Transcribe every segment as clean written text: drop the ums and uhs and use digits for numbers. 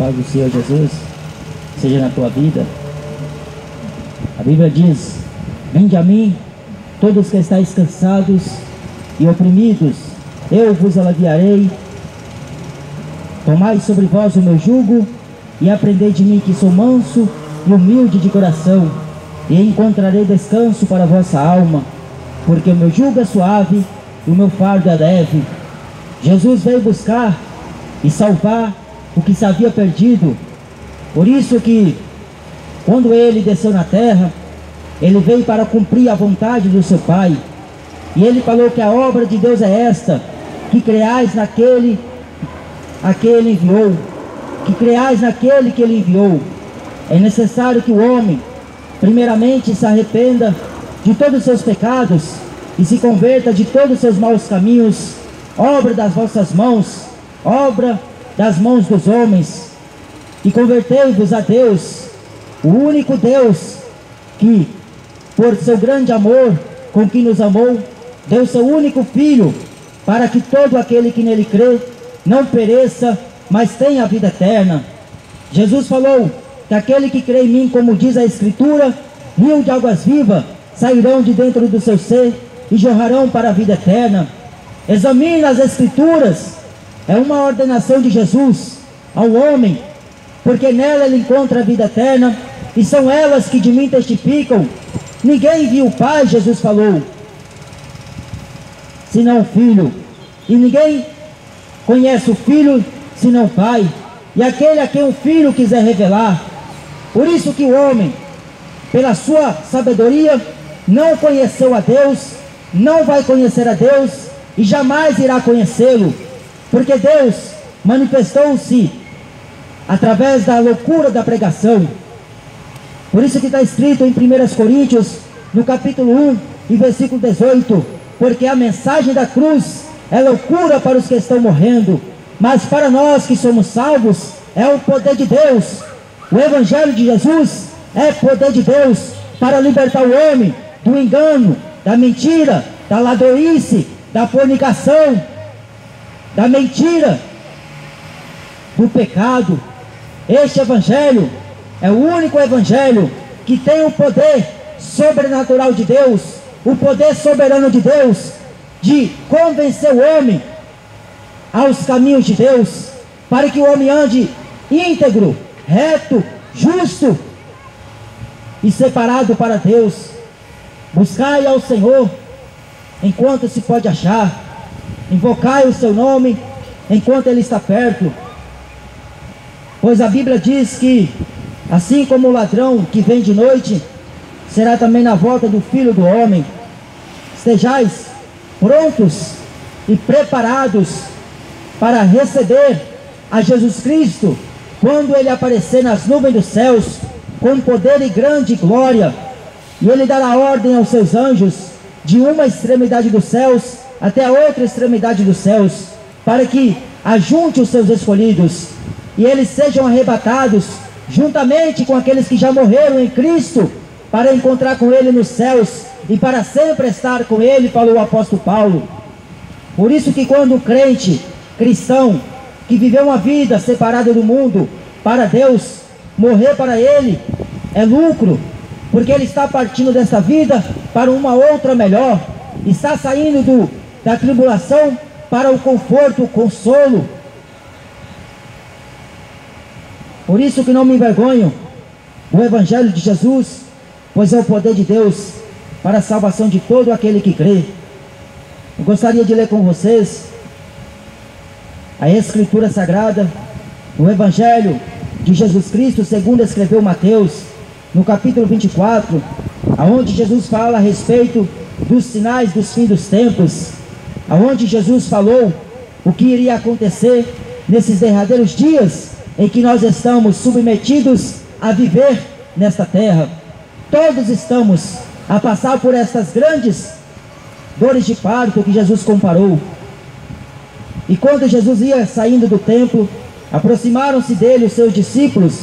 paz do Senhor Jesus seja na tua vida. A Bíblia diz: vinde a mim, todos que estáis cansados e oprimidos, eu vos aliviarei. Tomai sobre vós o meu jugo e aprendei de mim, que sou manso e humilde de coração, e encontrarei descanso para a vossa alma, porque o meu jugo é suave e o meu fardo é leve. Jesus veio buscar e salvar o que se havia perdido. Por isso que, quando ele desceu na terra, ele veio para cumprir a vontade do seu Pai. E ele falou que a obra de Deus é esta: que creais naquele a que ele enviou. Que creais naquele que ele enviou. É necessário que o homem, primeiramente, se arrependa de todos os seus pecados e se converta de todos os seus maus caminhos, obra das vossas mãos, obra das mãos dos homens, e convertei-vos a Deus, o único Deus que, por seu grande amor com que nos amou, deu seu único Filho, para que todo aquele que nele crê não pereça, mas tenha a vida eterna. Jesus falou que aquele que crê em mim, como diz a Escritura, rio de águas vivas sairão de dentro do seu ser e jorrarão para a vida eterna. Examine as Escrituras, é uma ordenação de Jesus ao homem, porque nela ele encontra a vida eterna, e são elas que de mim testificam. Ninguém viu o Pai, Jesus falou, senão o Filho, e ninguém conhece o Filho senão o Pai, e aquele a quem o Filho quiser revelar. Por isso que o homem, pela sua sabedoria, não conheceu a Deus, não vai conhecer a Deus e jamais irá conhecê-lo, porque Deus manifestou-se através da loucura da pregação. Por isso que está escrito em 1 Coríntios, no capítulo 1 e versículo 18: porque a mensagem da cruz é loucura para os que estão morrendo, mas para nós que somos salvos é o poder de Deus. O Evangelho de Jesus é poder de Deus para libertar o homem do engano, da mentira, da ladroice, da fornicação, da mentira, do pecado. Este Evangelho é o único Evangelho que tem o poder sobrenatural de Deus, o poder soberano de Deus, de convencer o homem aos caminhos de Deus, para que o homem ande íntegro, reto, justo e separado para Deus. Buscai ao Senhor enquanto se pode achar, invocai o seu nome enquanto ele está perto, pois a Bíblia diz que assim como o ladrão que vem de noite, será também na volta do Filho do Homem. Estejais prontos e preparados para receber a Jesus Cristo quando ele aparecer nas nuvens dos céus com poder e grande glória, e ele dará ordem aos seus anjos de uma extremidade dos céus até a outra extremidade dos céus, para que ajunte os seus escolhidos e eles sejam arrebatados juntamente com aqueles que já morreram em Cristo, para encontrar com ele nos céus e para sempre estar com ele, falou o apóstolo Paulo. Por isso que quando o crente cristão que viveu uma vida separada do mundo para Deus, morrer para ele é lucro, porque ele está partindo desta vida para uma outra melhor, está saindo da tribulação para o conforto, o consolo. Por isso que não me envergonho do Evangelho de Jesus, pois é o poder de Deus para a salvação de todo aquele que crê. Eu gostaria de ler com vocês a Escritura Sagrada, o Evangelho de Jesus Cristo segundo escreveu Mateus, no capítulo 24, aonde Jesus fala a respeito dos sinais dos fins dos tempos, aonde Jesus falou o que iria acontecer nesses derradeiros dias em que nós estamos submetidos a viver nesta terra. Todos estamos a passar por estas grandes dores de parto que Jesus comparou. E quando Jesus ia saindo do templo, aproximaram-se dele os seus discípulos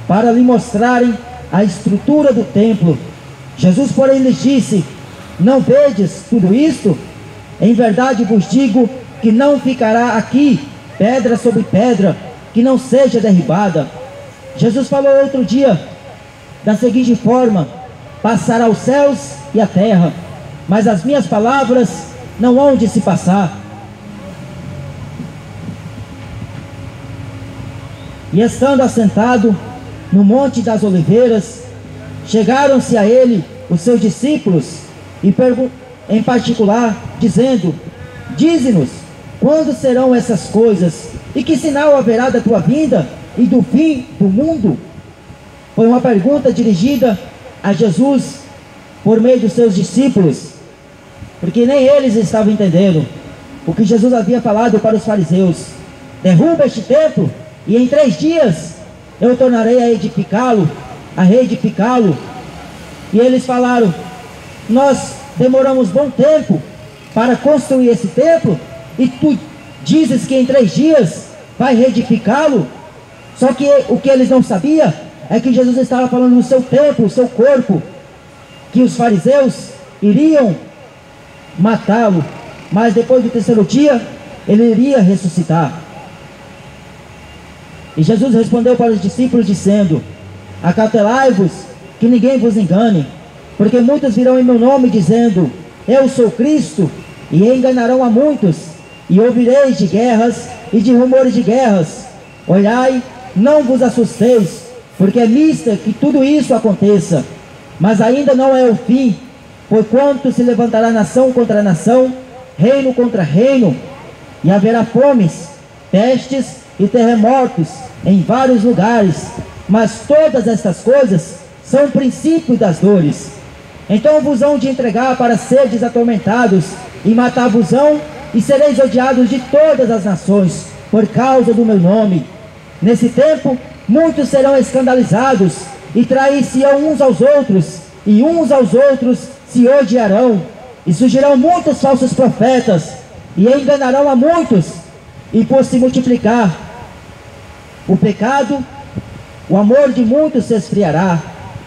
para lhe mostrarem a estrutura do templo. Jesus, porém, lhes disse: não vedes tudo isto? Em verdade vos digo que não ficará aqui pedra sobre pedra, que não seja derribada. Jesus falou outro dia da seguinte forma: passará os céus e a terra, mas as minhas palavras não hão de se passar. E estando assentado no Monte das Oliveiras, chegaram-se a ele os seus discípulos, e em particular, dizendo: dize-nos, quando serão essas coisas? E que sinal haverá da tua vinda e do fim do mundo? Foi uma pergunta dirigida a Jesus por meio dos seus discípulos, porque nem eles estavam entendendo o que Jesus havia falado para os fariseus: derruba este templo, e em 3 dias eu tornarei a edificá-lo, a reedificá-lo. E eles falaram: nós demoramos bom tempo para construir esse templo, e tu dizes que em 3 dias vai reedificá-lo? Só que o que eles não sabiam é que Jesus estava falando do seu templo, o seu corpo, que os fariseus iriam matá-lo, mas depois do 3º dia ele iria ressuscitar. E Jesus respondeu para os discípulos dizendo: acautelai-vos que ninguém vos engane, porque muitos virão em meu nome dizendo: eu sou Cristo, e enganarão a muitos. E ouvireis de guerras e de rumores de guerras. Olhai, não vos assusteis, porque é mister que tudo isso aconteça, mas ainda não é o fim. Porquanto se levantará nação contra nação, reino contra reino, e haverá fomes, pestes e terremotos em vários lugares, mas todas estas coisas são o princípio das dores. Então vos hão de entregar para seres atormentados, e matar-vos-ão, e sereis odiados de todas as nações, por causa do meu nome. Nesse tempo, muitos serão escandalizados, e trair-se-ão uns aos outros, e uns aos outros se odiarão, e surgirão muitos falsos profetas, e enganarão a muitos, e por se multiplicar o pecado, o amor de muitos se esfriará,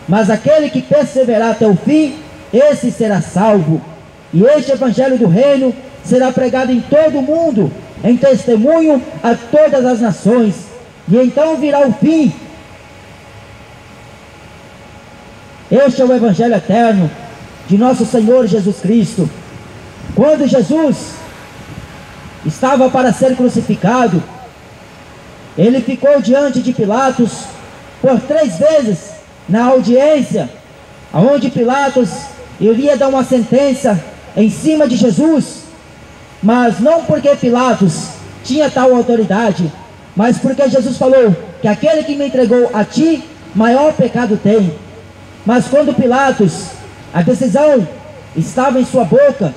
mas aquele que perseverar até o fim, esse será salvo. E este evangelho do reino será pregado em todo o mundo, em testemunho a todas as nações, e então virá o fim. Este é o evangelho eterno de nosso Senhor Jesus Cristo. Quando Jesus estava para ser crucificado, ele ficou diante de Pilatos por 3 vezes na audiência, onde Pilatos iria dar uma sentença em cima de Jesus, mas não porque Pilatos tinha tal autoridade, mas porque Jesus falou que aquele que me entregou a ti, maior pecado tem. Mas quando Pilatos, a decisão estava em sua boca,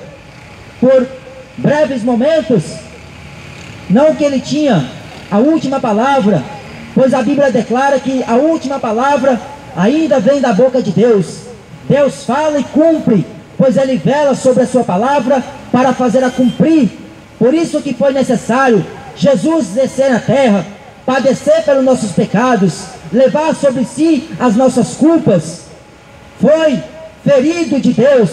por breves momentos, não que ele tinha a última palavra, pois a Bíblia declara que a última palavra ainda vem da boca de Deus. Deus fala e cumpre, pois Ele vela sobre a sua palavra para fazer-a cumprir. Por isso que foi necessário Jesus descer na terra, padecer pelos nossos pecados, levar sobre si as nossas culpas. Foi ferido de Deus.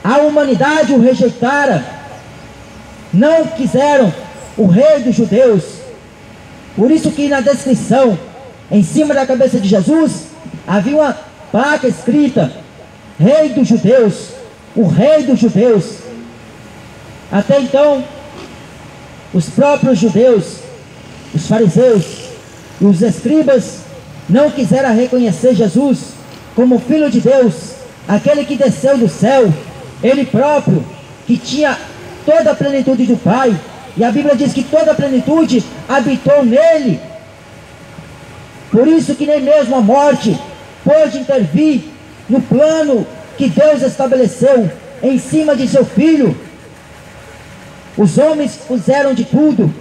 A humanidade o rejeitara, não quiseram o rei dos judeus. Por isso que na descrição, em cima da cabeça de Jesus, havia uma placa escrita: Rei dos Judeus, o Rei dos Judeus. Até então, os próprios judeus, os fariseus e os escribas não quiseram reconhecer Jesus como Filho de Deus, aquele que desceu do céu, Ele próprio, que tinha toda a plenitude do Pai, e a Bíblia diz que toda a plenitude habitou nele. Por isso que nem mesmo a morte pôde intervir no plano que Deus estabeleceu em cima de seu Filho. Os homens fizeram de tudo.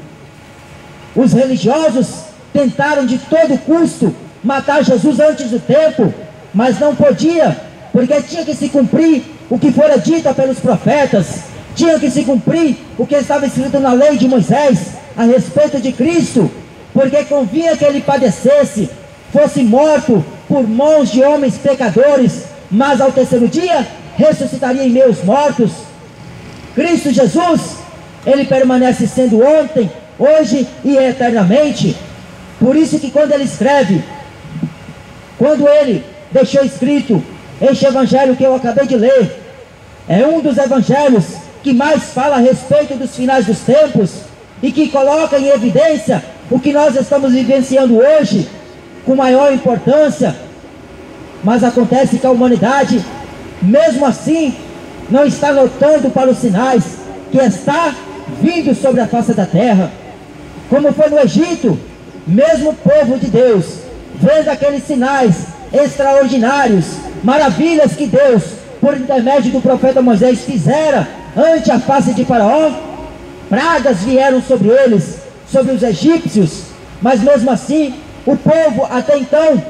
Os religiosos tentaram de todo custo matar Jesus antes do tempo, mas não podia, porque tinha que se cumprir o que fora dito pelos profetas, tinha que se cumprir o que estava escrito na lei de Moisés a respeito de Cristo, porque convinha que ele padecesse, fosse morto por mãos de homens pecadores, mas ao 3º dia ressuscitaria em meio aos mortos. Cristo Jesus, Ele permanece sendo ontem, hoje e eternamente. Por isso que quando ele escreve, quando ele deixou escrito este evangelho que eu acabei de ler, é um dos evangelhos que mais fala a respeito dos finais dos tempos e que coloca em evidência o que nós estamos vivenciando hoje com maior importância. Mas acontece que a humanidade, mesmo assim, não está notando para os sinais que está vindo sobre a face da terra. Como foi no Egito, mesmo o povo de Deus, vendo aqueles sinais extraordinários, maravilhas que Deus, por intermédio do profeta Moisés, fizera ante a face de Faraó, pragas vieram sobre eles, sobre os egípcios, mas mesmo assim, o povo até então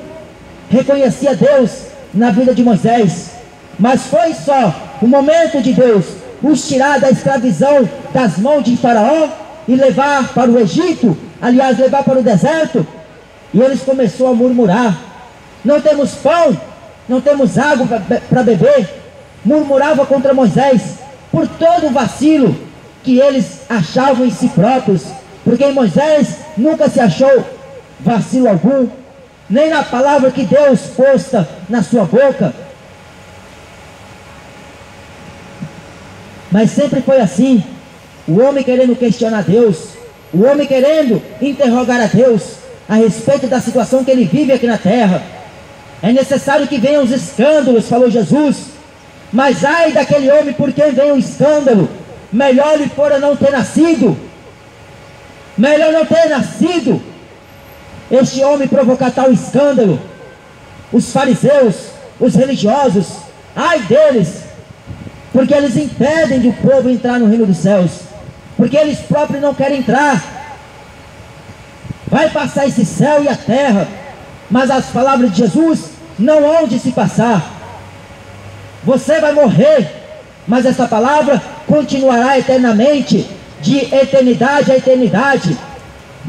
reconhecia Deus na vida de Moisés. Mas foi só o momento de Deus os tirar da escravidão das mãos de Faraó e levar para o Egito, aliás, levar para o deserto, e eles começaram a murmurar: não temos pão, não temos água para beber. Murmurava contra Moisés por todo o vacilo que eles achavam em si próprios, porque em Moisés nunca se achou vacilo algum, nem na palavra que Deus posta na sua boca. Mas sempre foi assim, o homem querendo questionar Deus, o homem querendo interrogar a Deus a respeito da situação que ele vive aqui na terra. É necessário que venham os escândalos, falou Jesus, mas ai daquele homem por quem vem o escândalo, melhor lhe fora não ter nascido, melhor não ter nascido este homem provocar tal escândalo. Os fariseus, os religiosos, ai deles, porque eles impedem de o povo entrar no reino dos céus, porque eles próprios não querem entrar. Vai passar esse céu e a terra, mas as palavras de Jesus não hão de se passar. Você vai morrer, mas essa palavra continuará eternamente, de eternidade a eternidade.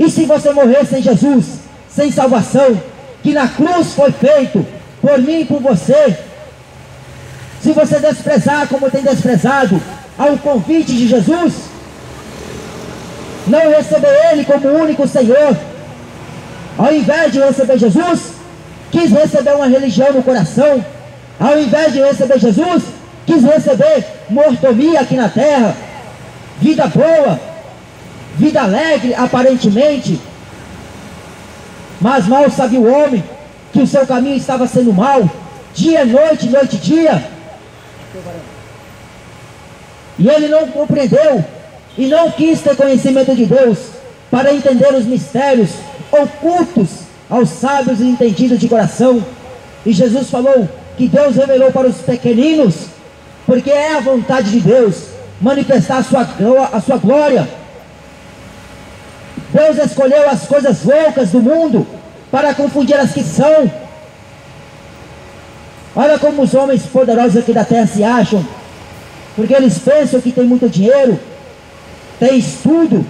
E se você morrer sem Jesus, sem salvação, que na cruz foi feito por mim e por você, se você desprezar como tem desprezado ao convite de Jesus, não receber Ele como único Senhor, ao invés de receber Jesus, quis receber uma religião no coração, ao invés de receber Jesus, quis receber mordomia aqui na terra, vida boa, vida alegre aparentemente, mas mal sabia o homem que o seu caminho estava sendo mau, dia e noite, noite e dia, e ele não compreendeu e não quis ter conhecimento de Deus para entender os mistérios ocultos aos sábios e entendidos de coração. E Jesus falou que Deus revelou para os pequeninos, porque é a vontade de Deus manifestar a sua glória. Deus escolheu as coisas loucas do mundo para confundir as que são. Olha como os homens poderosos aqui da terra se acham, porque eles pensam que tem muito dinheiro, tem estudo,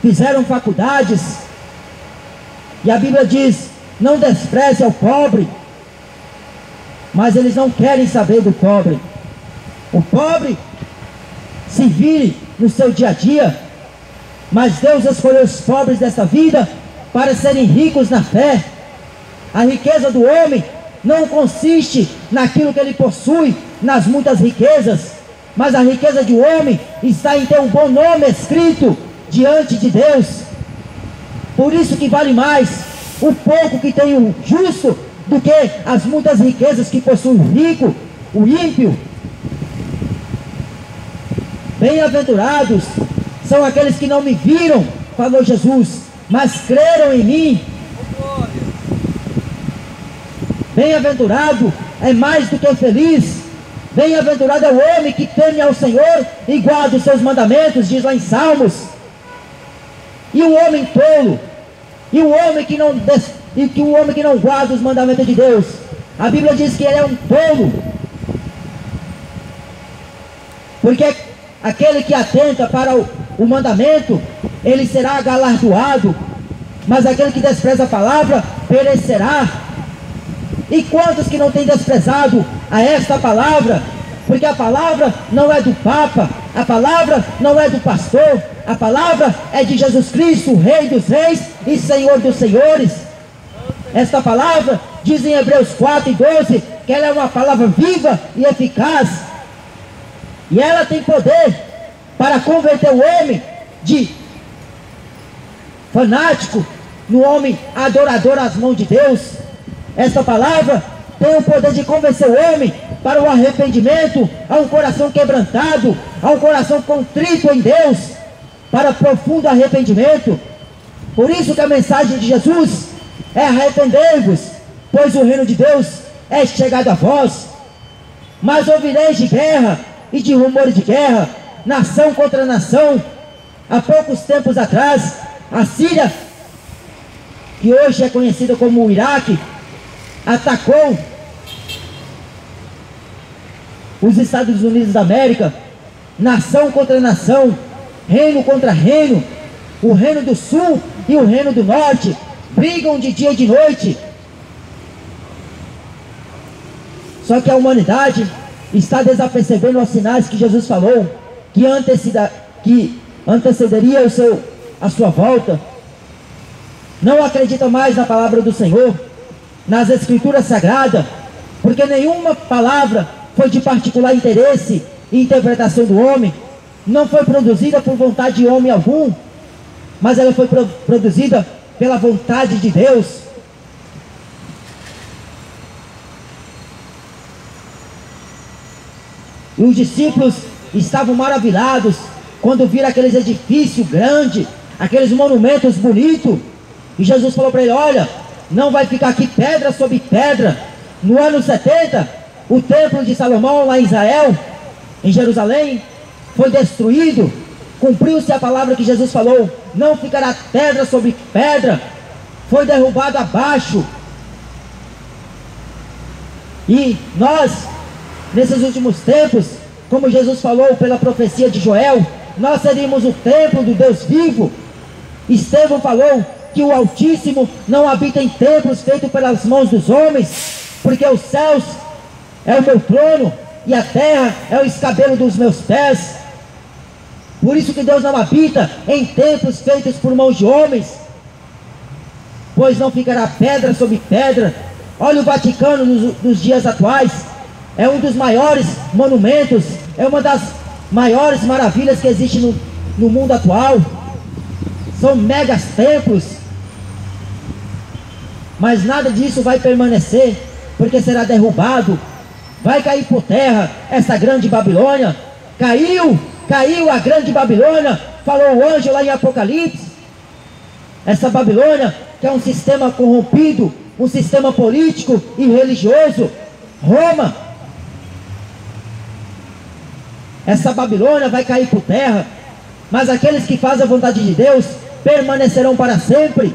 fizeram faculdades, e a Bíblia diz: não despreze ao pobre, mas eles não querem saber do pobre. O pobre se vire no seu dia a dia, mas Deus escolheu os pobres desta vida para serem ricos na fé. A riqueza do homem não consiste naquilo que ele possui, nas muitas riquezas, mas a riqueza de um homem está em ter um bom nome escrito diante de Deus. Por isso que vale mais o pouco que tem o justo do que as muitas riquezas que possui o rico, o ímpio. Bem-aventurados são aqueles que não me viram, falou Jesus, mas creram em mim. Bem-aventurado é mais do que feliz. Bem-aventurado é o homem que teme ao Senhor e guarda os seus mandamentos, diz lá em Salmos. E o homem tolo, e o homem que não guarda os mandamentos de Deus, a Bíblia diz que ele é um tolo, porque aquele que atenta para o mandamento, ele será galardoado, mas aquele que despreza a palavra perecerá. E quantos que não têm desprezado a esta palavra, Porque a palavra não é do Papa, a palavra não é do pastor, a palavra é de Jesus Cristo, Rei dos Reis e Senhor dos Senhores. Esta palavra diz em Hebreus 4:12 que ela é uma palavra viva e eficaz, e ela tem poder para converter o homem de fanático no homem adorador às mãos de Deus. Esta palavra tem o poder de convencer o homem para o arrependimento, a um coração quebrantado, a um coração contrito em Deus, para profundo arrependimento. Por isso que a mensagem de Jesus é: arrependei-vos, pois o reino de Deus é chegado a vós. Mas ouvireis de guerra e de rumores de guerra, nação contra nação. Há poucos tempos atrás, a Síria, que hoje é conhecida como o Iraque, atacou os Estados Unidos da América, nação contra nação, reino contra reino. O reino do sul e o reino do norte brigam de dia e de noite. Só que a humanidade está desapercebendo os sinais que Jesus falou, que antecederia a sua volta. Não acredita mais na palavra do Senhor, nas escrituras sagradas, porque nenhuma palavra foi de particular interesse e interpretação do homem, não foi produzida por vontade de homem algum, mas ela foi produzida pela vontade de Deus. E os discípulos estavam maravilhados quando viram aqueles edifícios grandes, aqueles monumentos bonitos. E Jesus falou para ele: olha, não vai ficar aqui pedra sobre pedra. No ano 70, o templo de Salomão lá em Israel, em Jerusalém, foi destruído. Cumpriu-se a palavra que Jesus falou: não ficará pedra sobre pedra. Foi derrubado abaixo. E nós, nesses últimos tempos, como Jesus falou pela profecia de Joel, nós seríamos o templo do Deus vivo. Estevão falou que o Altíssimo não habita em templos feitos pelas mãos dos homens, porque os céus é o meu trono e a terra é o escabelo dos meus pés. Por isso que Deus não habita em templos feitos por mãos de homens, pois não ficará pedra sobre pedra. Olha o Vaticano nos dias atuais, é um dos maiores monumentos, é uma das maiores maravilhas que existe no mundo atual. São megas templos, mas nada disso vai permanecer, porque será derrubado, vai cair por terra essa grande Babilônia. Caiu a grande Babilônia, falou o anjo lá em Apocalipse. Essa Babilônia, que é um sistema corrompido, um sistema político e religioso, Roma. Essa Babilônia vai cair por terra, mas aqueles que fazem a vontade de Deus permanecerão para sempre.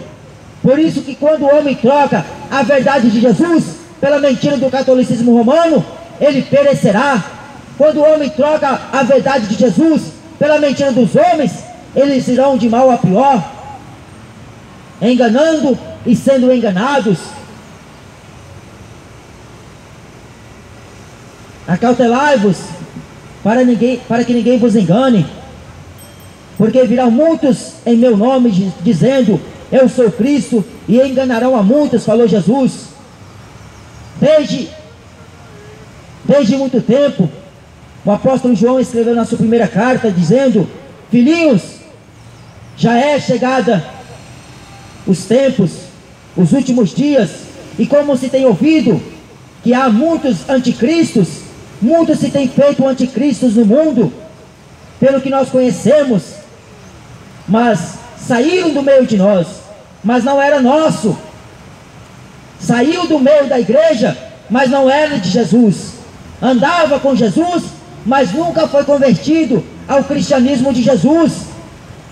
Por isso que quando o homem troca a verdade de Jesus pela mentira do catolicismo romano, ele perecerá. Quando o homem troca a verdade de Jesus pela mentira dos homens, eles irão de mal a pior, enganando e sendo enganados. Acautelai-vos para que ninguém vos engane, porque virão muitos em meu nome dizendo: eu sou Cristo, e enganarão a muitos, falou Jesus. Desde muito tempo, o apóstolo João escreveu na sua primeira carta dizendo: filhinhos, já é chegada os tempos, os últimos dias, e como se tem ouvido que há muitos anticristos, muitos se tem feito anticristos no mundo, pelo que nós conhecemos, mas saíram do meio de nós, mas não era nosso. Saiu do meio da igreja, mas não era de Jesus. Andava com Jesus, mas nunca foi convertido ao cristianismo de Jesus.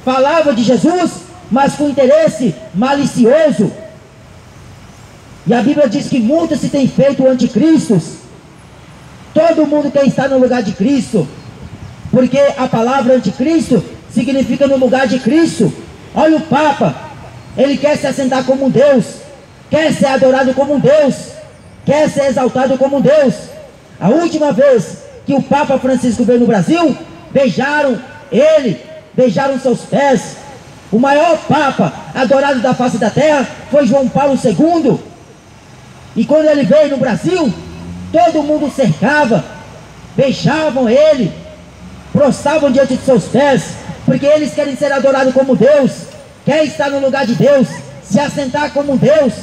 Falava de Jesus, mas com interesse malicioso. E a Bíblia diz que muitos se têm feito anticristos. Todo mundo quer estar no lugar de Cristo, porque a palavra anticristo significa no lugar de Cristo. Olha o Papa, ele quer se assentar como um Deus, quer ser adorado como um Deus, quer ser exaltado como um Deus. A última vez que o Papa Francisco veio no Brasil, beijaram ele, beijaram seus pés. O maior Papa adorado da face da terra foi João Paulo II. E quando ele veio no Brasil, todo mundo cercava, beijavam ele, prostravam diante de seus pés, porque eles querem ser adorados como Deus, querem estar no lugar de Deus, se assentar como Deus.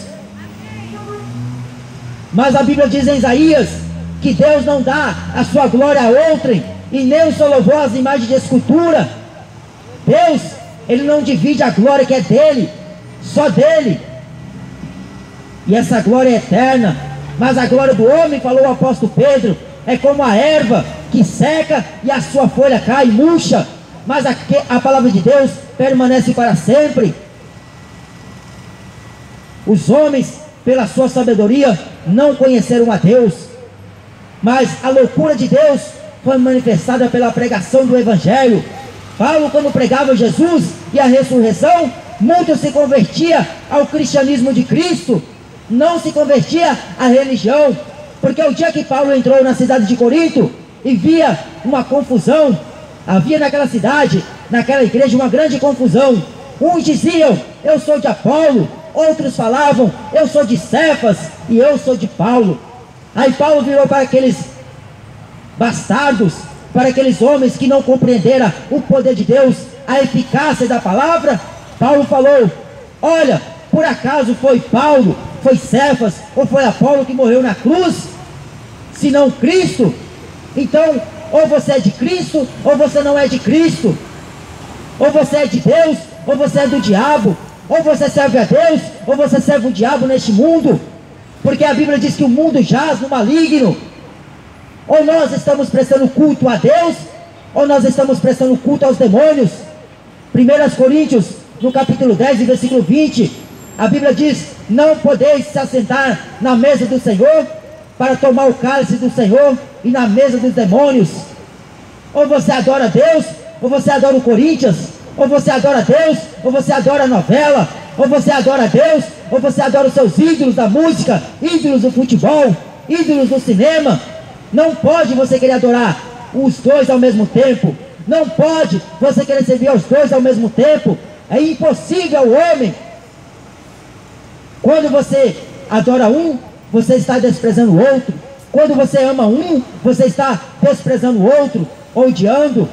Mas a Bíblia diz em Isaías que Deus não dá a sua glória a outrem, e nem o seu louvor às imagens de escultura. Deus, Ele não divide a glória que é dele, só dele. E essa glória é eterna. Mas a glória do homem, falou o apóstolo Pedro, é como a erva que seca e a sua folha cai, murcha. Mas a palavra de Deus permanece para sempre. Os homens, pela sua sabedoria, não conheceram a Deus, mas a loucura de Deus foi manifestada pela pregação do Evangelho. Paulo, quando pregava Jesus e a ressurreição, muito se convertia ao cristianismo de Cristo, não se convertia à religião, porque o dia que Paulo entrou na cidade de Corinto e via uma confusão, havia naquela cidade, naquela igreja, uma grande confusão. Uns diziam, eu sou de Apolo, outros falavam, eu sou de Cefas e eu sou de Paulo. Aí Paulo virou para aqueles bastardos, para aqueles homens que não compreenderam o poder de Deus, a eficácia da palavra. Paulo falou, olha, por acaso foi Paulo, foi Cefas ou foi Apolo que morreu na cruz, se não Cristo? Então, ou você é de Cristo, ou você não é de Cristo. Ou você é de Deus, ou você é do diabo. Ou você serve a Deus, ou você serve o diabo neste mundo. Porque a Bíblia diz que o mundo jaz no maligno. Ou nós estamos prestando culto a Deus, ou nós estamos prestando culto aos demônios. 1 Coríntios, no capítulo 10, versículo 20, a Bíblia diz, não podeis se assentar na mesa do Senhor, para tomar o cálice do Senhor, e na mesa dos demônios. Ou você adora Deus, ou você adora o Corinthians. Ou você adora Deus, ou você adora a novela. Ou você adora Deus, ou você adora os seus ídolos da música, ídolos do futebol, ídolos do cinema. Não pode você querer adorar os dois ao mesmo tempo. Não pode você querer servir aos dois ao mesmo tempo. É impossível ao homem. Quando você adora um, você está desprezando o outro. Quando você ama um, você está desprezando o outro, odiando.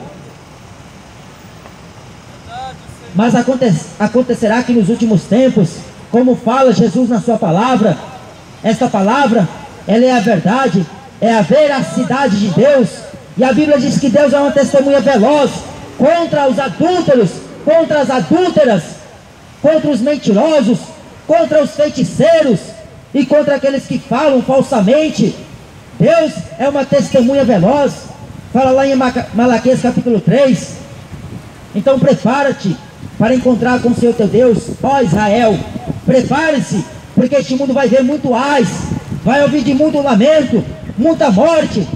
Mas acontecerá que nos últimos tempos, como fala Jesus na sua palavra, esta palavra, ela é a verdade, é a veracidade de Deus. E a Bíblia diz que Deus é uma testemunha veloz contra os adúlteros, contra as adúlteras, contra os mentirosos, contra os feiticeiros e contra aqueles que falam falsamente. Deus é uma testemunha veloz. Fala lá em Malaquias capítulo 3. Então prepara-te para encontrar com o Senhor teu Deus, ó Israel. Prepare-se, porque este mundo vai ver muito ais, vai ouvir de muito lamento, muita morte.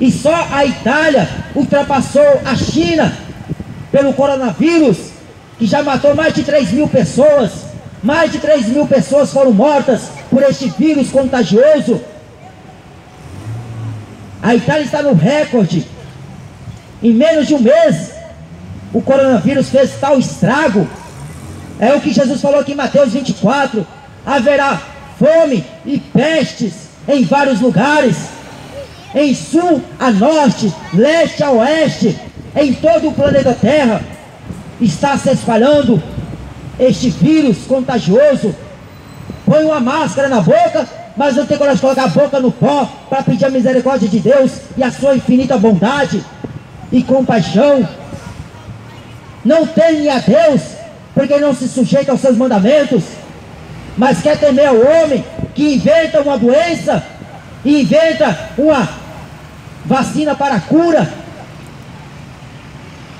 E só a Itália ultrapassou a China pelo coronavírus, que já matou mais de 3.000 pessoas. Mais de 3.000 pessoas foram mortas por este vírus contagioso. A Itália está no recorde. Em menos de um mês, o coronavírus fez tal estrago. É o que Jesus falou aqui em Mateus 24. Haverá fome e pestes em vários lugares, em sul a norte, leste a oeste, em todo o planeta Terra. Está se espalhando este vírus contagioso. Põe uma máscara na boca, mas não tem coragem de colocar a boca no pó para pedir a misericórdia de Deus e a sua infinita bondade e compaixão. Não teme a Deus, porque não se sujeita aos seus mandamentos, mas quer temer ao homem que inventa uma doença e inventa uma vacina para a cura.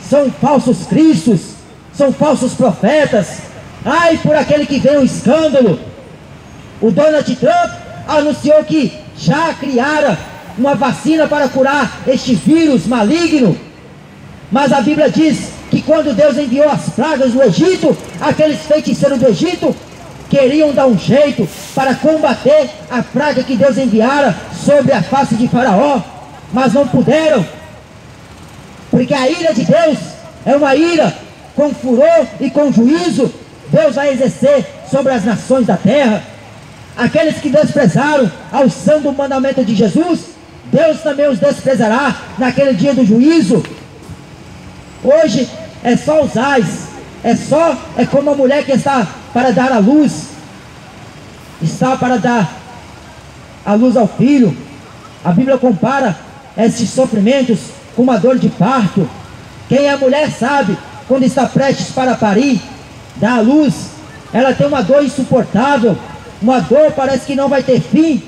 São falsos cristos, são falsos profetas. Ai por aquele que vê um escândalo. O Donald Trump anunciou que já criara uma vacina para curar este vírus maligno. Mas a Bíblia diz que quando Deus enviou as pragas no Egito, aqueles feiticeiros do Egito queriam dar um jeito para combater a praga que Deus enviara sobre a face de Faraó. mas não puderam, porque a ira de Deus é uma ira com furor e com juízo. Deus vai exercer sobre as nações da terra. Aqueles que desprezaram a unção do mandamento de Jesus, Deus também os desprezará naquele dia do juízo. Hoje é só os ais, é como a mulher que está para dar à luz, está para dar a luz ao filho. A Bíblia compara esses sofrimentos com uma dor de parto. Quem é mulher sabe, quando está prestes para parir, dar à luz, ela tem uma dor insuportável, uma dor parece que não vai ter fim,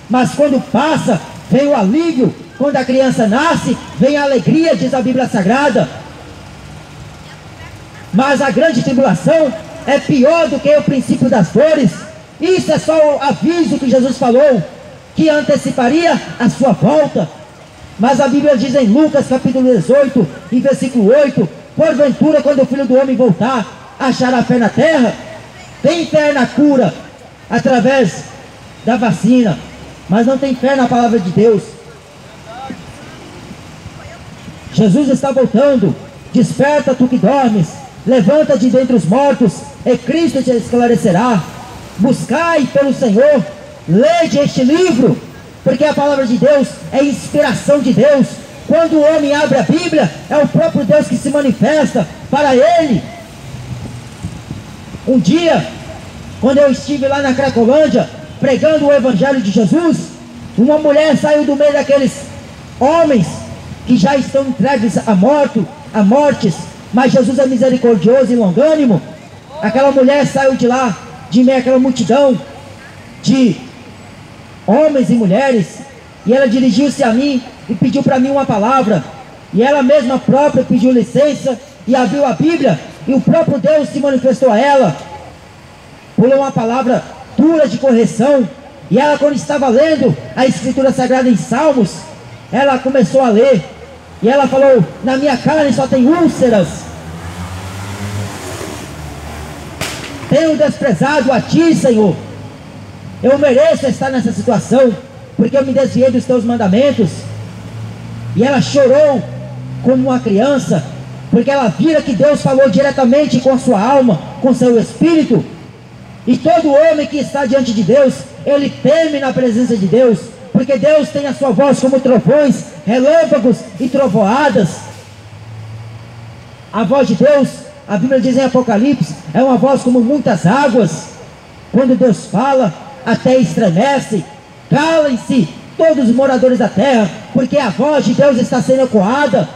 mas quando passa, vem o alívio. Quando a criança nasce, vem a alegria, diz a Bíblia Sagrada. Mas a grande tribulação é pior do que o princípio das dores. Isso é só o aviso que Jesus falou, que anteciparia a sua volta. Mas a Bíblia diz em Lucas capítulo 18 e versículo 8: porventura, quando o Filho do Homem voltar, achará fé na terra? Tem fé na cura através da vacina, mas não tem fé na palavra de Deus. Jesus está voltando. Desperta, tu que dormes, levanta de dentre os mortos, e Cristo te esclarecerá. Buscai pelo Senhor, lede este livro, porque a palavra de Deus é inspiração de Deus. Quando o homem abre a Bíblia, é o próprio Deus que se manifesta para ele. Um dia, quando eu estive lá na Cracolândia, pregando o Evangelho de Jesus, uma mulher saiu do meio daqueles homens que já estão entregues à mortes, mas Jesus é misericordioso e longânimo. Aquela mulher saiu de lá, de meio àquela multidão de homens e mulheres, e ela dirigiu-se a mim e pediu para mim uma palavra, e ela mesma própria pediu licença e abriu a Bíblia, e o próprio Deus se manifestou a ela, pulou uma palavra dura de correção. E ela, quando estava lendo a Escritura Sagrada em Salmos, ela começou a ler, e ela falou: na minha carne só tem úlceras, tenho desprezado a ti, Senhor. Eu mereço estar nessa situação, porque eu me desviei dos teus mandamentos. E ela chorou como uma criança, porque ela vira que Deus falou diretamente com a sua alma, com seu espírito. E todo homem que está diante de Deus, ele teme na presença de Deus, porque Deus tem a sua voz como trovões, relâmpagos e trovoadas. A voz de Deus, a Bíblia diz em Apocalipse, é uma voz como muitas águas. Quando Deus fala, a terra estremece. Calem-se todos os moradores da terra, porque a voz de Deus está sendo ecoada.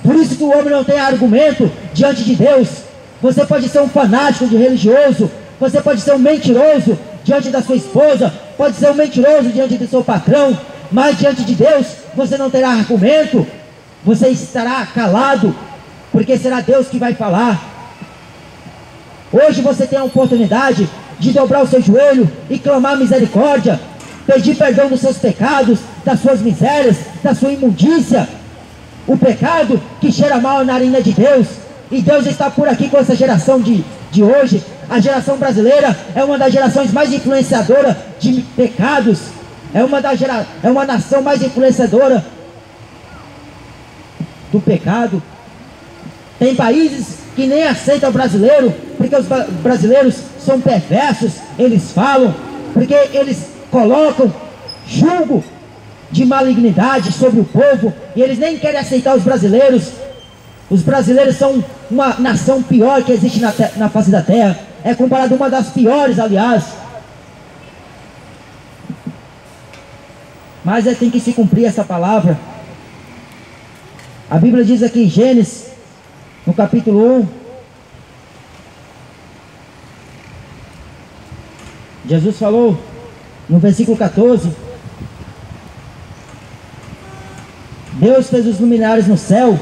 Por isso que o homem não tem argumento diante de Deus. Você pode ser um fanático de religioso, você pode ser um mentiroso diante da sua esposa, pode ser um mentiroso diante do seu patrão, mas diante de Deus você não terá argumento. Você estará calado, porque será Deus que vai falar. Hoje você tem a oportunidade de dobrar o seu joelho e clamar misericórdia, pedir perdão dos seus pecados, das suas misérias, da sua imundícia, o pecado que cheira mal na narina de Deus. E Deus está por aqui com essa geração de hoje. A geração brasileira é uma das gerações mais influenciadoras de pecados, é uma nação mais influenciadora do pecado. Tem países que nem aceitam o brasileiro, porque os brasileiros são perversos. Eles falam, porque eles colocam julgo de malignidade sobre o povo, e eles nem querem aceitar os brasileiros. Os brasileiros são uma nação pior que existe na face da terra. É comparado a uma das piores, aliás. Mas tem que se cumprir essa palavra. A Bíblia diz aqui em Gênesis, no capítulo 1, Jesus falou no versículo 14: Deus fez os luminares no céu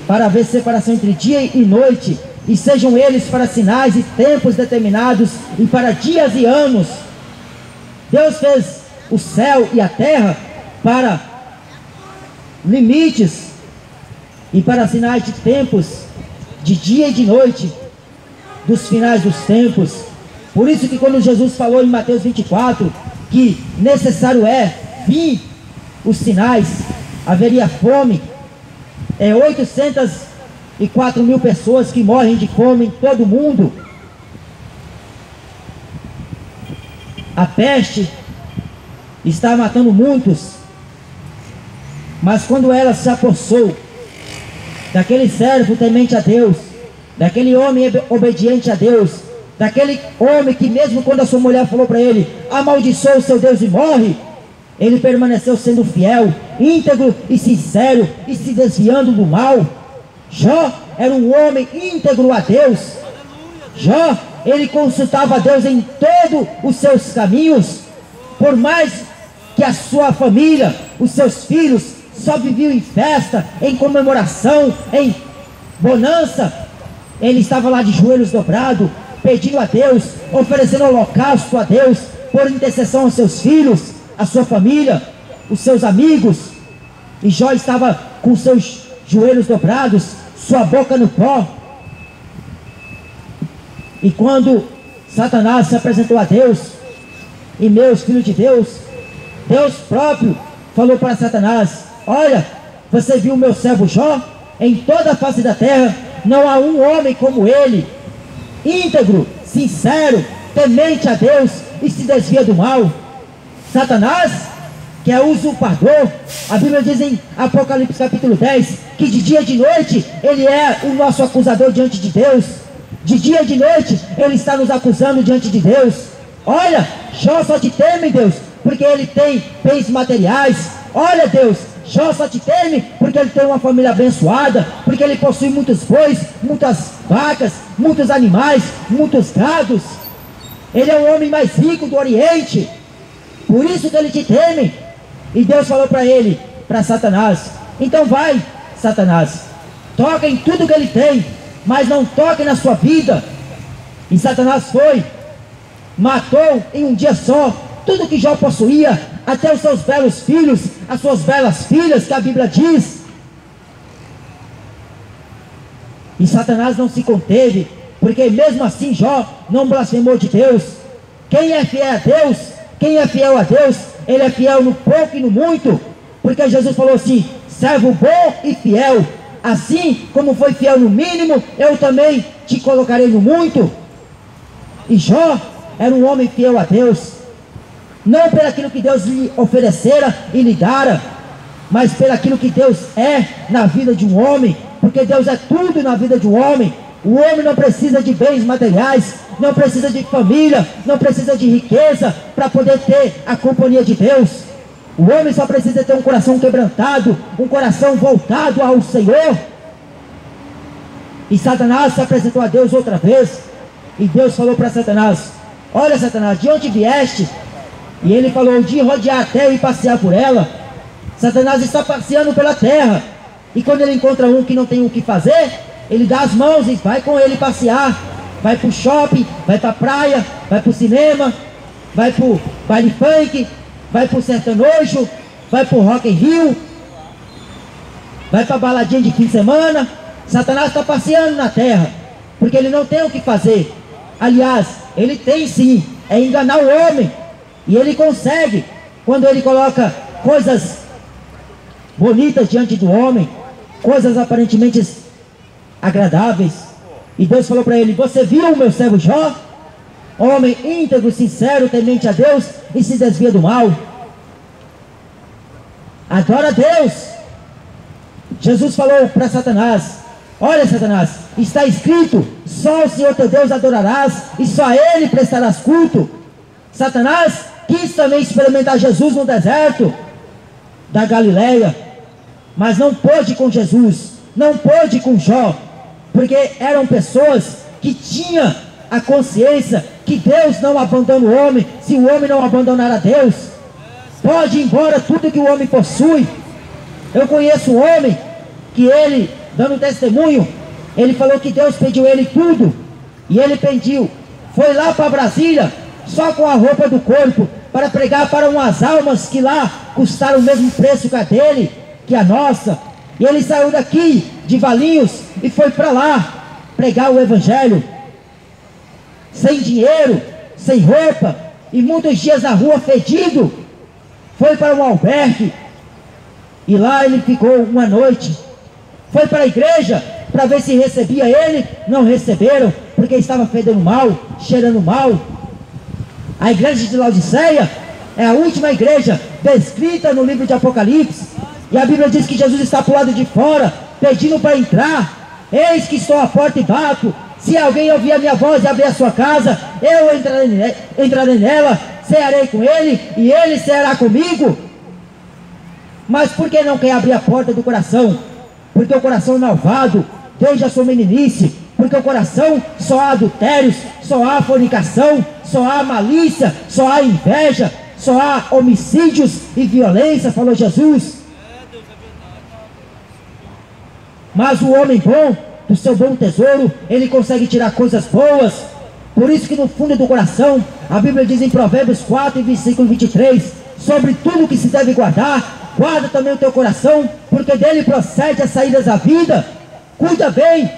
para haver separação entre dia e noite, e sejam eles para sinais e tempos determinados, e para dias e anos. Deus fez o céu e a terra para limites e para sinais de tempos, de dia e de noite, dos finais dos tempos. Por isso que quando Jesus falou em Mateus 24, que necessário é vir os sinais, haveria fome. 804 mil pessoas que morrem de fome em todo o mundo. A peste está matando muitos. Mas quando ela se apossou daquele servo temente a Deus, daquele homem obediente a Deus, daquele homem que mesmo quando a sua mulher falou para ele, amaldiçoa o seu Deus e morre, ele permaneceu sendo fiel, íntegro e sincero, e se desviando do mal. Jó era um homem íntegro a Deus. Jó, ele consultava a Deus em todos os seus caminhos. Por mais que a sua família, os seus filhos, só viviam em festa, em comemoração, em bonança, ele estava lá de joelhos dobrados, pedindo a Deus, oferecendo holocausto a Deus, por intercessão aos seus filhos, a sua família, os seus amigos. E Jó estava com seus joelhos dobrados, sua boca no pó. E quando Satanás se apresentou a Deus, e meus filhos de Deus, Deus próprio falou para Satanás: olha, você viu o meu servo Jó? Em toda a face da terra não há um homem como ele, íntegro, sincero, temente a Deus e se desvia do mal. Satanás, que é usurpador, a Bíblia diz em Apocalipse capítulo 10, que de dia e de noite ele é o nosso acusador diante de Deus. De dia e de noite ele está nos acusando diante de Deus. Olha, Jó só te teme, Deus, porque ele tem bens materiais. Olha, Deus, Jó só te teme porque ele tem uma família abençoada, porque ele possui muitos bois, muitas vacas, muitos animais, muitos gados. Ele é o homem mais rico do Oriente, por isso que ele te teme. E Deus falou para ele, para Satanás: então vai, Satanás, toca em tudo que ele tem, mas não toque na sua vida. E Satanás foi, matou em um dia só tudo que Jó possuía, até os seus belos filhos, as suas belas filhas, que a Bíblia diz. E Satanás não se conteve, porque mesmo assim Jó não blasfemou de Deus. Quem é fiel a Deus, quem é fiel a Deus, ele é fiel no pouco e no muito, porque Jesus falou assim: servo bom e fiel, assim como foi fiel no mínimo, eu também te colocarei no muito. E Jó era um homem fiel a Deus, não pelo aquilo que Deus lhe oferecera e lhe dara, mas pelo aquilo que Deus é na vida de um homem, porque Deus é tudo na vida de um homem. O homem não precisa de bens materiais, não precisa de família, não precisa de riqueza para poder ter a companhia de Deus. O homem só precisa ter um coração quebrantado, um coração voltado ao Senhor. E Satanás se apresentou a Deus outra vez, e Deus falou para Satanás: olha, Satanás, de onde vieste? E ele falou: de rodear a terra e passear por ela. Satanás está passeando pela terra, e quando ele encontra um que não tem o que fazer, ele dá as mãos e vai com ele passear. Vai para o shopping, vai para a praia, vai para o cinema, vai para o baile funk, vai para o sertanojo, vai para o Rock in Rio, vai para a baladinha de fim de semana. Satanás está passeando na terra, porque ele não tem o que fazer. Aliás, ele tem sim, é enganar o homem. E ele consegue, quando ele coloca coisas bonitas diante do homem, coisas aparentemente agradáveis. E Deus falou para ele: você viu o meu servo Jó? Homem íntegro, sincero, temente a Deus e se desvia do mal. Adora a Deus. Jesus falou para Satanás: olha, Satanás, está escrito: só o Senhor teu Deus adorarás e só a Ele prestarás culto. Satanás quis também experimentar Jesus no deserto da Galileia, mas não pôde com Jesus, não pôde com Jó, porque eram pessoas que tinham a consciência que Deus não abandona o homem, se o homem não abandonar a Deus. Pode ir embora tudo que o homem possui. Eu conheço um homem que ele, dando testemunho, ele falou que Deus pediu ele tudo, e ele pediu, foi lá para Brasília, só com a roupa do corpo, para pregar para umas almas que lá custaram o mesmo preço que a dele, que a nossa. E ele saiu daqui de Valinhos e foi para lá pregar o evangelho, sem dinheiro, sem roupa, e muitos dias na rua fedido. Foi para um albergue e lá ele ficou uma noite. Foi para a igreja para ver se recebia ele, não receberam, porque estava fedendo mal, cheirando mal. A igreja de Laodiceia é a última igreja descrita no livro de Apocalipse, e a Bíblia diz que Jesus está para o lado de fora, pedindo para entrar. Eis que estou à porta e bato. Se alguém ouvir a minha voz e abrir a sua casa, eu entrarei nela, cearei com ele e ele ceará comigo. Mas por que não quer abrir a porta do coração? Porque o coração é malvado desde a sua meninice. Porque o coração só há adultérios, só há fornicação, só há malícia, só há inveja, só há homicídios e violência, falou Jesus. Mas o homem bom, do seu bom tesouro, ele consegue tirar coisas boas. Por isso que no fundo do coração, a Bíblia diz em Provérbios 4, versículo 23, sobre tudo que se deve guardar, guarda também o teu coração, porque dele procede as saídas da vida. Cuida bem,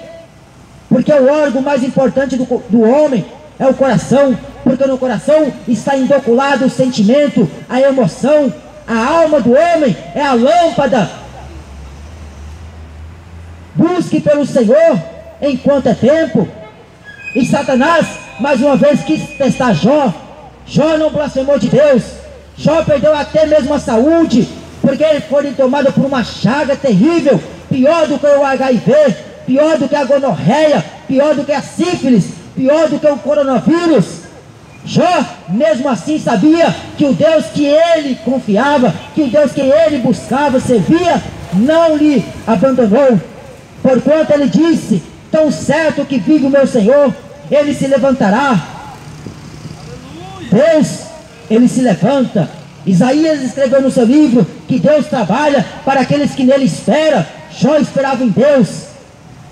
porque o órgão mais importante do homem é o coração, porque no coração está inoculado o sentimento, a emoção. A alma do homem é a lâmpada. Busque pelo Senhor enquanto é tempo. E Satanás mais uma vez quis testar Jó. Jó não blasfemou de Deus. Jó perdeu até mesmo a saúde, porque ele foi tomado por uma chaga terrível, pior do que o HIV, pior do que a gonorreia, pior do que a sífilis, pior do que o coronavírus. Jó mesmo assim sabia que o Deus que ele confiava, que o Deus que ele buscava, servia, não lhe abandonou. Porquanto ele disse: tão certo que vive o meu Senhor, ele se levantará. Deus, ele se levanta. Isaías escreveu no seu livro que Deus trabalha para aqueles que nele esperam. Jó esperava em Deus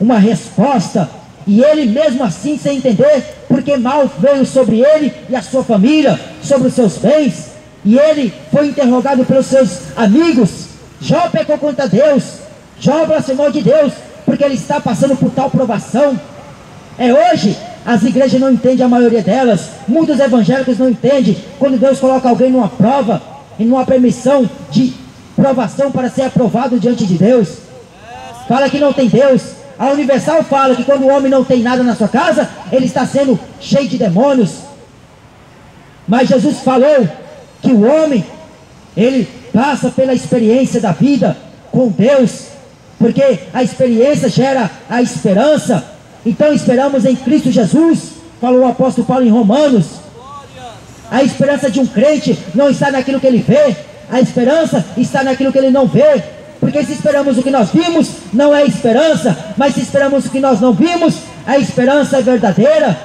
uma resposta, e ele mesmo assim sem entender, porque mal veio sobre ele e a sua família, sobre os seus bens, e ele foi interrogado pelos seus amigos. Jó pecou contra Deus, Jó blasfemou de Deus, porque ele está passando por tal provação. Hoje as igrejas não entendem, a maioria delas, muitos evangélicos não entendem, quando Deus coloca alguém numa prova, e numa permissão de provação para ser aprovado diante de Deus. Fala que não tem Deus. A Universal fala que quando o homem não tem nada na sua casa, ele está sendo cheio de demônios. Mas Jesus falou que o homem, ele passa pela experiência da vida com Deus, porque a experiência gera a esperança. Então esperamos em Cristo Jesus, falou o apóstolo Paulo em Romanos. A esperança de um crente não está naquilo que ele vê, a esperança está naquilo que ele não vê. Porque se esperamos o que nós vimos, não é esperança, mas se esperamos o que nós não vimos, a esperança é verdadeira.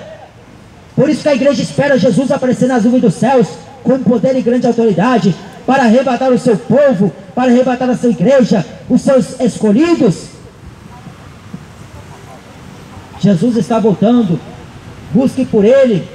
Por isso que a igreja espera Jesus aparecer nas nuvens dos céus, com poder e grande autoridade, para arrebatar o seu povo, para arrebatar a sua igreja, os seus escolhidos. Jesus está voltando. Busque por Ele,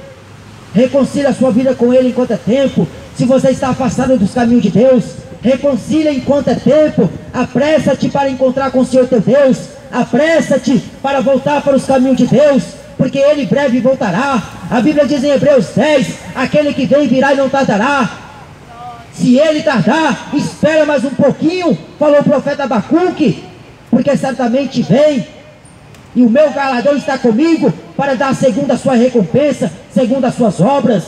reconcilie a sua vida com Ele enquanto é tempo. Se você está afastado dos caminhos de Deus, reconcilia enquanto é tempo. Apressa-te para encontrar com o Senhor teu Deus, apressa-te para voltar para os caminhos de Deus, porque Ele breve voltará. A Bíblia diz em Hebreus 10, aquele que vem virá e não tardará. Se Ele tardar, espera mais um pouquinho, falou o profeta Abacuque, porque certamente vem, e o meu galardão está comigo, para dar segundo a sua recompensa, segundo as suas obras.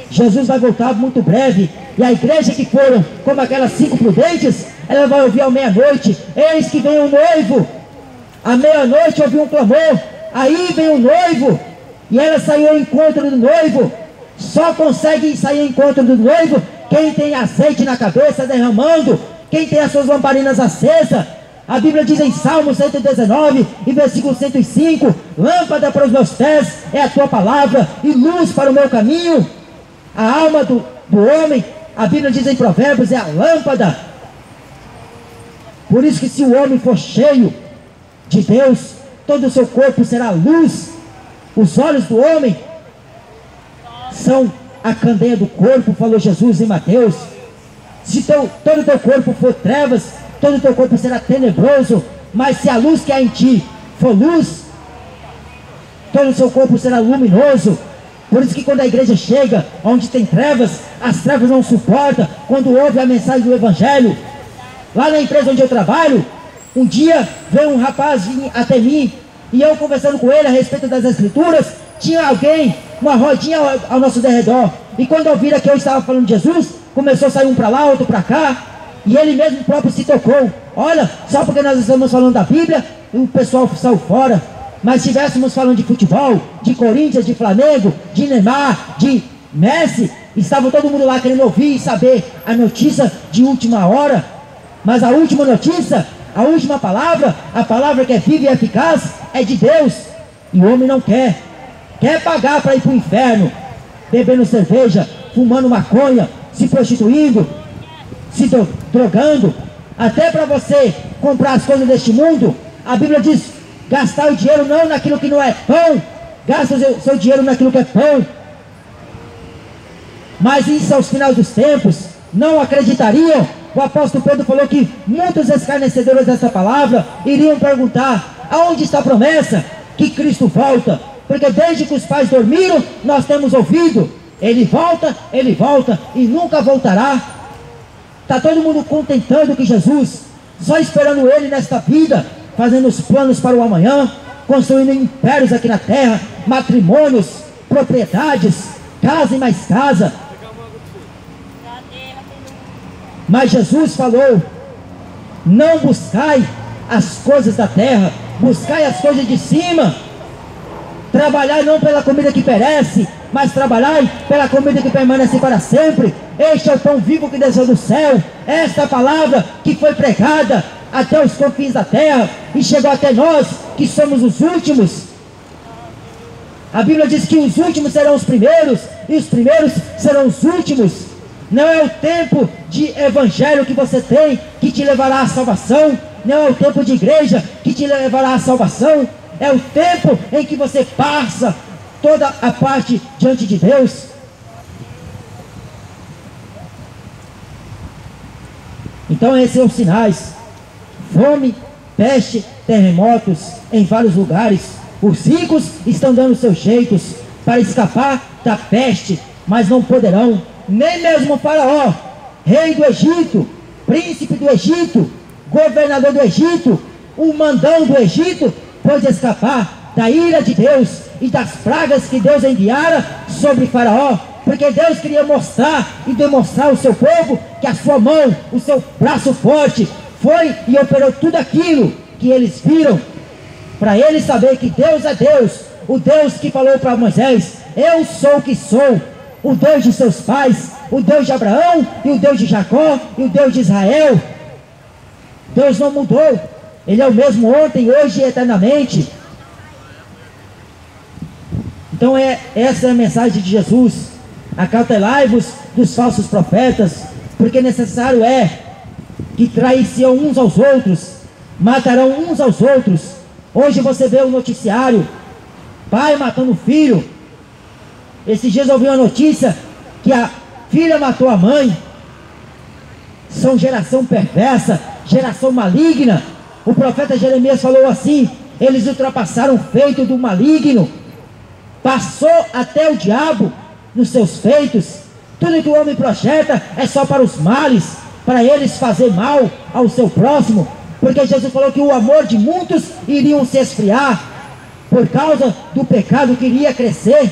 Jesus vai voltar muito breve, e a igreja que foram como aquelas 5 prudentes, ela vai ouvir à meia-noite: eis que vem o noivo. À meia-noite ouviu um clamor: aí vem o noivo. E ela saiu ao encontro do noivo. Só consegue sair ao encontro do noivo quem tem azeite na cabeça derramando, quem tem as suas lamparinas acesas. A Bíblia diz em Salmo 119 e versículo 105: lâmpada para os meus pés é a tua palavra e luz para o meu caminho. A alma do homem, a Bíblia diz em Provérbios, é a lâmpada. Por isso que se o homem for cheio de Deus, todo o seu corpo será luz. Os olhos do homem são a candeia do corpo, falou Jesus em Mateus. Se todo o teu corpo for trevas, todo o teu corpo será tenebroso. Mas se a luz que há em ti for luz, todo o seu corpo será luminoso. Por isso que quando a igreja chega onde tem trevas, as trevas não suportam. Quando ouve a mensagem do Evangelho, Lá na empresa onde eu trabalho, um dia veio um rapaz até mim, e eu conversando com ele a respeito das escrituras, tinha alguém, uma rodinha ao nosso derredor, e quando ouviram que eu estava falando de Jesus, começou a sair um para lá, outro para cá, e ele mesmo próprio se tocou. Olha, só porque nós estamos falando da Bíblia, o pessoal saiu fora. Mas se estivéssemos falando de futebol, de Corinthians, de Flamengo, de Neymar, de Messi, estava todo mundo lá querendo ouvir e saber a notícia de última hora. Mas a última notícia, a última palavra, a palavra que é viva e eficaz, é de Deus. E o homem não quer. Quer pagar para ir para o inferno, bebendo cerveja, fumando maconha, se prostituindo, se drogando. Até para você comprar as coisas deste mundo, a Bíblia diz: gastar o dinheiro não naquilo que não é pão, gasta o seu dinheiro naquilo que é pão. Mas isso aos finais dos tempos, não acreditariam. O apóstolo Pedro falou que muitos escarnecedores dessa palavra iriam perguntar: aonde está a promessa que Cristo volta? Porque desde que os pais dormiram, nós temos ouvido: ele volta e nunca voltará. Está todo mundo contentando que Jesus, só esperando ele nesta vida, fazendo os planos para o amanhã, construindo impérios aqui na terra, matrimônios, propriedades, casa e mais casa. Mas Jesus falou: não buscai as coisas da terra, buscai as coisas de cima. Trabalhai não pela comida que perece, mas trabalhai pela comida que permanece para sempre. Este é o pão vivo que desceu do céu. Esta palavra que foi pregada até os confins da terra e chegou até nós, que somos os últimos. A Bíblia diz que os últimos serão os primeiros e os primeiros serão os últimos. Não é o tempo de evangelho que você tem que te levará à salvação. Não é o tempo de igreja que te levará à salvação. É o tempo em que você passa toda a parte diante de Deus. Então esses são os sinais: fome, peste, terremotos em vários lugares. Os ricos estão dando seus jeitos para escapar da peste, mas não poderão. Nem mesmo o Faraó, rei do Egito, príncipe do Egito, governador do Egito, o mandão do Egito, pôde escapar da ira de Deus e das pragas que Deus enviara sobre Faraó, porque Deus queria mostrar e demonstrar ao seu povo que a sua mão, o seu braço forte, foi e operou tudo aquilo que eles viram, para eles saber que Deus é Deus, o Deus que falou para Moisés: eu sou o que sou, o Deus de seus pais, o Deus de Abraão e o Deus de Jacó e o Deus de Israel. Deus não mudou, Ele é o mesmo ontem, hoje e eternamente. Então essa é a mensagem de Jesus: acautelai-vos dos falsos profetas, porque necessário é que traiciam uns aos outros, matarão uns aos outros. Hoje você vê o noticiário, pai matando filho. Esses dias eu ouvi uma notícia que a filha matou a mãe. São geração perversa, geração maligna. O profeta Jeremias falou assim: eles ultrapassaram o feito do maligno, passou até o diabo nos seus feitos. Tudo que o homem projeta é só para os males, para eles fazer mal ao seu próximo, porque Jesus falou que o amor de muitos iriam se esfriar por causa do pecado que iria crescer.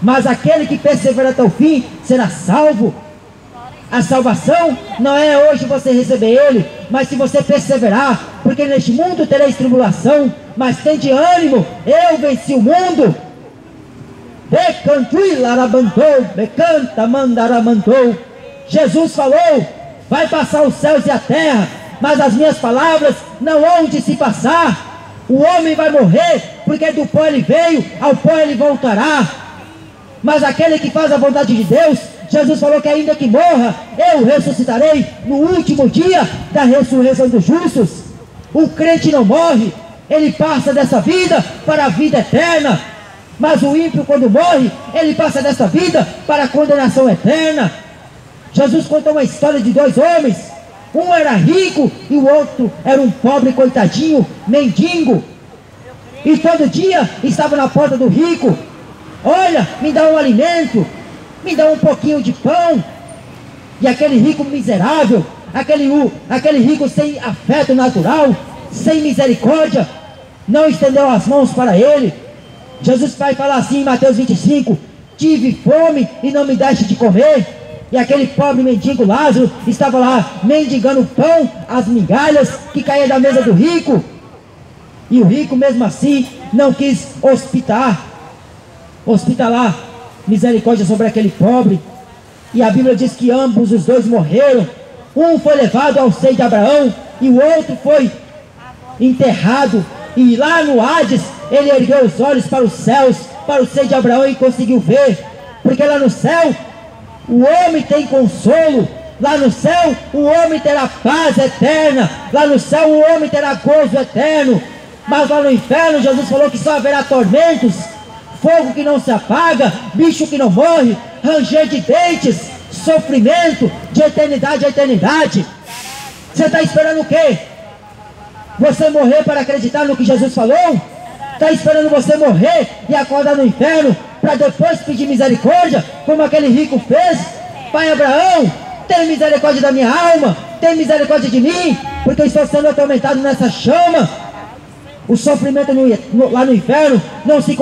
Mas aquele que persevera até o fim será salvo. A salvação não é hoje você receber ele, mas se você perseverar, porque neste mundo tereis tribulação, mas tem de ânimo, eu venci o mundo. Jesus falou: vai passar os céus e a terra, mas as minhas palavras não hão de se passar. O homem vai morrer, porque do pó ele veio, ao pó ele voltará. Mas aquele que faz a vontade de Deus, Jesus falou que ainda que morra, eu ressuscitarei no último dia da ressurreição dos justos. O crente não morre, ele passa dessa vida para a vida eterna. Mas o ímpio, quando morre, ele passa dessa vida para a condenação eterna. Jesus contou uma história de dois homens. Um era rico e o outro era um pobre coitadinho, mendigo. E todo dia estava na porta do rico: olha, me dá um alimento, me dá um pouquinho de pão. E aquele rico miserável, aquele rico sem afeto natural, sem misericórdia, não estendeu as mãos para ele. Jesus vai falar assim em Mateus 25: tive fome e não me deste de comer. E aquele pobre mendigo Lázaro estava lá mendigando pão, as migalhas que caíam da mesa do rico. E o rico mesmo assim não quis hospitalar misericórdia sobre aquele pobre. E a Bíblia diz que ambos os dois morreram. Um foi levado ao seio de Abraão e o outro foi enterrado. E lá no Hades ele ergueu os olhos para os céus, para o seio de Abraão, e conseguiu ver. Porque lá no céu o homem tem consolo. Lá no céu o homem terá paz eterna. Lá no céu o homem terá gozo eterno. Mas lá no inferno Jesus falou que só haverá tormentos, fogo que não se apaga, bicho que não morre, ranger de dentes, sofrimento de eternidade a eternidade. Você está esperando o quê? Você morrer para acreditar no que Jesus falou? Está esperando você morrer e acordar no inferno para depois pedir misericórdia, como aquele rico fez? Pai Abraão, tem misericórdia da minha alma, tem misericórdia de mim, porque eu estou sendo atormentado nessa chama. O sofrimento lá no inferno não se